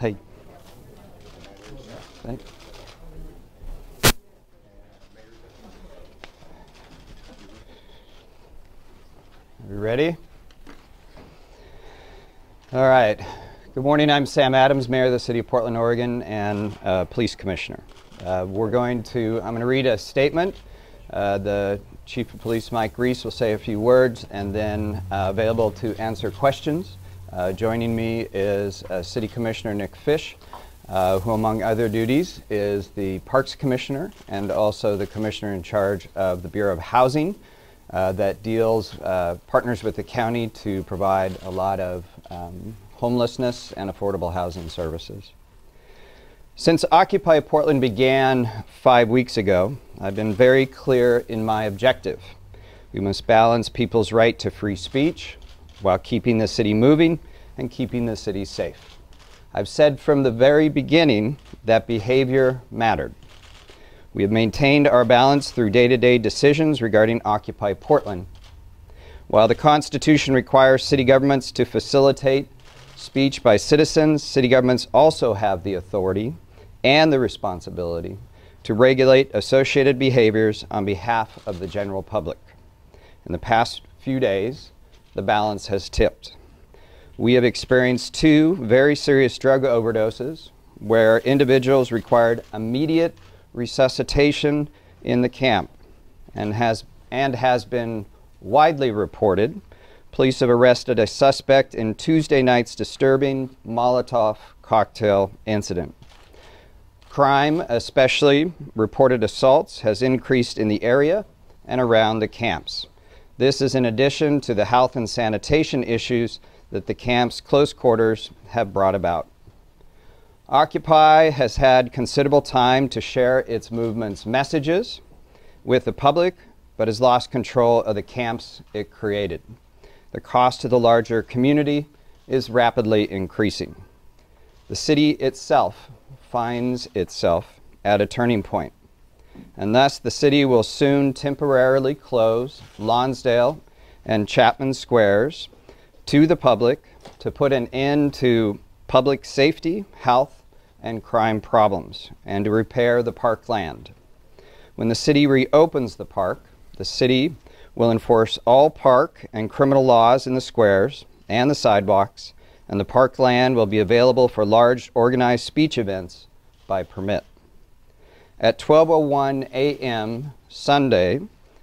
Hey. Thanks. Are we ready? All right. Good morning. I'm Sam Adams, Mayor of the City of Portland, Oregon, and Police Commissioner. I'm going to read a statement. The Chief of Police, Mike Reese, will say a few words, and then available to answer questions. Joining me is City Commissioner Nick Fish, who, among other duties, is the Parks Commissioner and also the Commissioner in charge of the Bureau of Housing that partners with the county to provide a lot of homelessness and affordable housing services. Since Occupy Portland began 5 weeks ago, I've been very clear in my objective. We must balance people's right to free speech while keeping the city moving and keeping the city safe. I've said from the very beginning that behavior mattered. We have maintained our balance through day-to-day decisions regarding Occupy Portland. While the Constitution requires city governments to facilitate speech by citizens, city governments also have the authority and the responsibility to regulate associated behaviors on behalf of the general public. In the past few days, the balance has tipped. We have experienced 2 very serious drug overdoses where individuals required immediate resuscitation in the camp, and has been widely reported. Police have arrested a suspect in Tuesday night's disturbing Molotov cocktail incident. Crime, especially reported assaults, has increased in the area and around the camps. This is in addition to the health and sanitation issues that the camp's close quarters have brought about. Occupy has had considerable time to share its movement's messages with the public, but has lost control of the camps it created. The cost to the larger community is rapidly increasing. The city itself finds itself at a turning point, and thus the city will soon temporarily close Lonsdale and Chapman Squares to the public to put an end to public safety, health, and crime problems, and to repair the park land. When the city reopens the park, the city will enforce all park and criminal laws in the squares and the sidewalks, and the park land will be available for large organized speech events by permit. At 12:01 a.m. Sunday,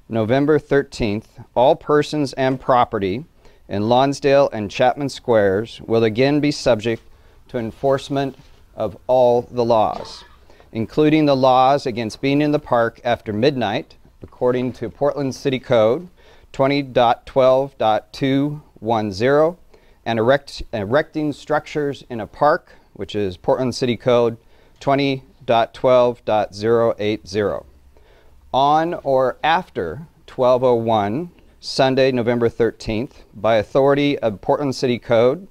November 13th, all persons and property in Lonsdale and Chapman Squares will again be subject to enforcement of all the laws, including the laws against being in the park after midnight, according to Portland City Code 20.12.210, and erecting structures in a park, which is Portland City Code 20.12.080. On or after 12:01 Sunday, November 13th, by authority of Portland City Code,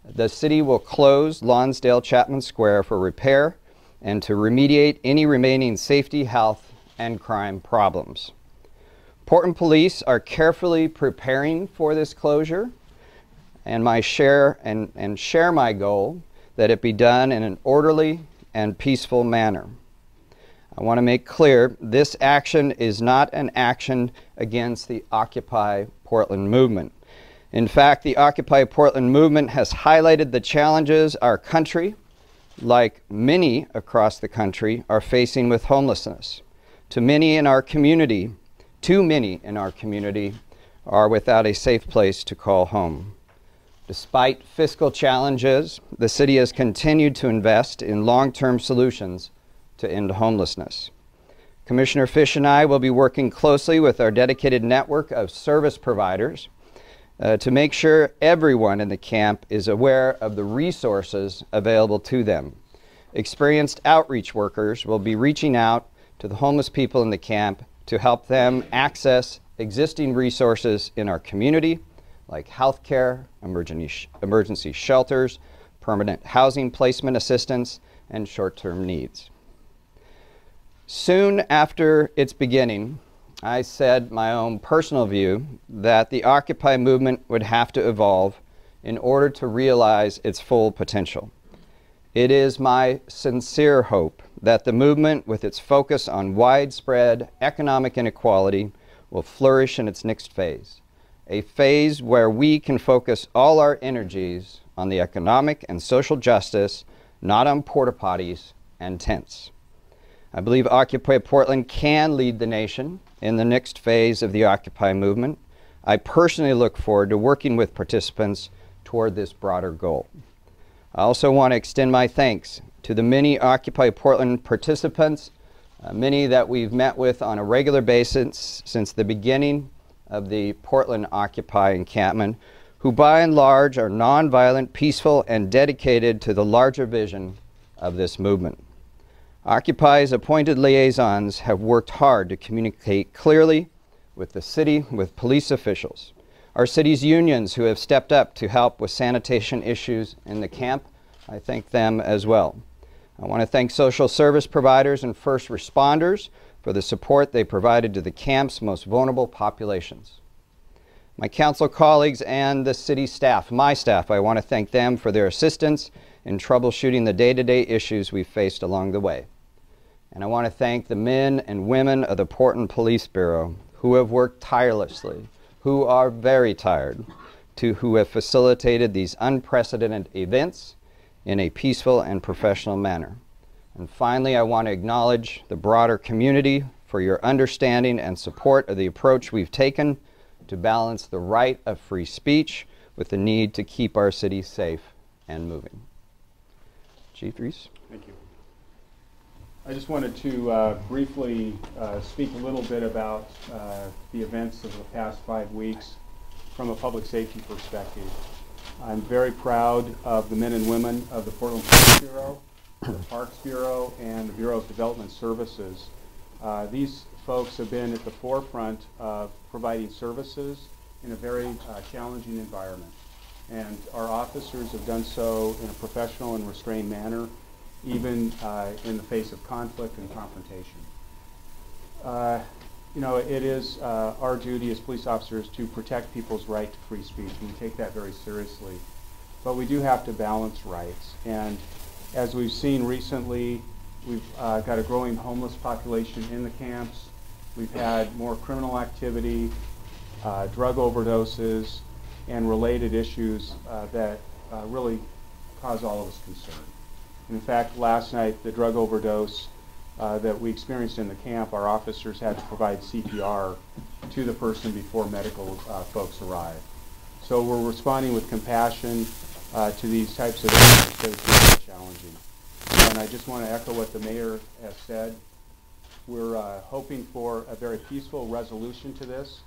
the city will close Lonsdale Chapman Square for repair and to remediate any remaining safety, health, and crime problems. Portland police are carefully preparing for this closure, and share my goal that it be done in an orderly and peaceful manner. I want to make clear this action is not an action against the Occupy Portland movement. In fact, the Occupy Portland movement has highlighted the challenges our country, like many across the country, are facing with homelessness. Too many in our community are without a safe place to call home. Despite fiscal challenges, the city has continued to invest in long-term solutions to end homelessness. Commissioner Fish and I will be working closely with our dedicated network of service providers to make sure everyone in the camp is aware of the resources available to them. Experienced outreach workers will be reaching out to the homeless people in the camp to help them access existing resources in our community, like health care, emergency shelters, permanent housing placement assistance, and short-term needs. Soon after its beginning, I said my own personal view that the Occupy movement would have to evolve in order to realize its full potential. It is my sincere hope that the movement, with its focus on widespread economic inequality, will flourish in its next phase, a phase where we can focus all our energies on the economic and social justice, not on porta potties and tents. I believe Occupy Portland can lead the nation in the next phase of the Occupy movement. I personally look forward to working with participants toward this broader goal. I also want to extend my thanks to the many Occupy Portland participants, many that we've met with on a regular basis since the beginning of the Portland Occupy encampment, who by and large are nonviolent, peaceful, and dedicated to the larger vision of this movement. Occupy's appointed liaisons have worked hard to communicate clearly with the city, with police officials. Our city's unions who have stepped up to help with sanitation issues in the camp, I thank them as well. I want to thank social service providers and first responders for the support they provided to the camp's most vulnerable populations. My council colleagues and the city staff, my staff, I want to thank them for their assistance in troubleshooting the day-to-day issues we've faced along the way. And I want to thank the men and women of the Portland Police Bureau who have worked tirelessly, who are very tired, who have facilitated these unprecedented events in a peaceful and professional manner. And finally, I want to acknowledge the broader community for your understanding and support of the approach we've taken to balance the right of free speech with the need to keep our city safe and moving. Chief Reese. Thank you. I just wanted to briefly speak a little bit about the events of the past 5 weeks from a public safety perspective. I'm very proud of the men and women of the Portland Police Bureau, the Parks Bureau, and the Bureau of Development Services. These folks have been at the forefront of providing services in a very challenging environment. And our officers have done so in a professional and restrained manner, even in the face of conflict and confrontation. You know, it is our duty as police officers to protect people's right to free speech, and we take that very seriously. But we do have to balance rights. And as we've seen recently, we've got a growing homeless population in the camps. We've had more criminal activity, drug overdoses, and related issues that really cause all of us concern. In fact, last night, the drug overdose that we experienced in the camp, our officers had to provide CPR to the person before medical folks arrived. So we're responding with compassion to these types of issues because it's very challenging. And I just want to echo what the mayor has said. We're hoping for a very peaceful resolution to this.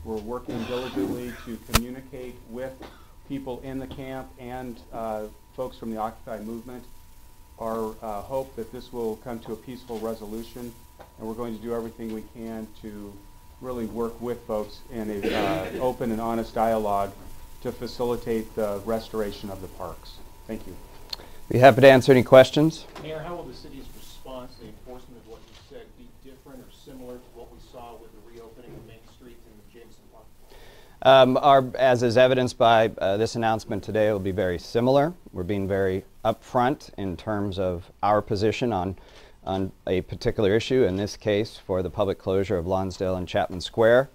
We're working diligently to communicate with people in the camp and folks from the Occupy movement. Our hope that this will come to a peaceful resolution, and we're going to do everything we can to really work with folks in an open and honest dialogue to facilitate the restoration of the parks. Thank you. Be happy to answer any questions. Mayor, how will the city's response to the enforcement of what you said be different or similar to what we saw with the reopening of Main Street and the Jameson Park? As is evidenced by this announcement today, it will be very similar. We're being very upfront in terms of our position on a particular issue, in this case for the public closure of Lonsdale and Chapman Square.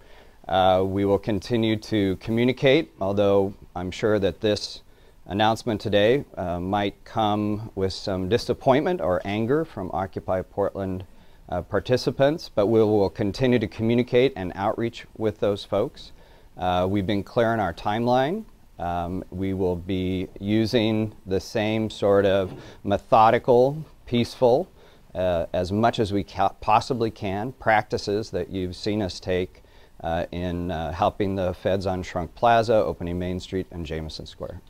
We will continue to communicate, although I'm sure that this announcement today might come with some disappointment or anger from Occupy Portland participants, but we will continue to communicate and outreach with those folks. We've been clear on our timeline. We will be using the same sort of methodical, peaceful, as much as we possibly can, practices that you've seen us take in helping the feds on Shrunk Plaza, opening Main Street and Jameson Square.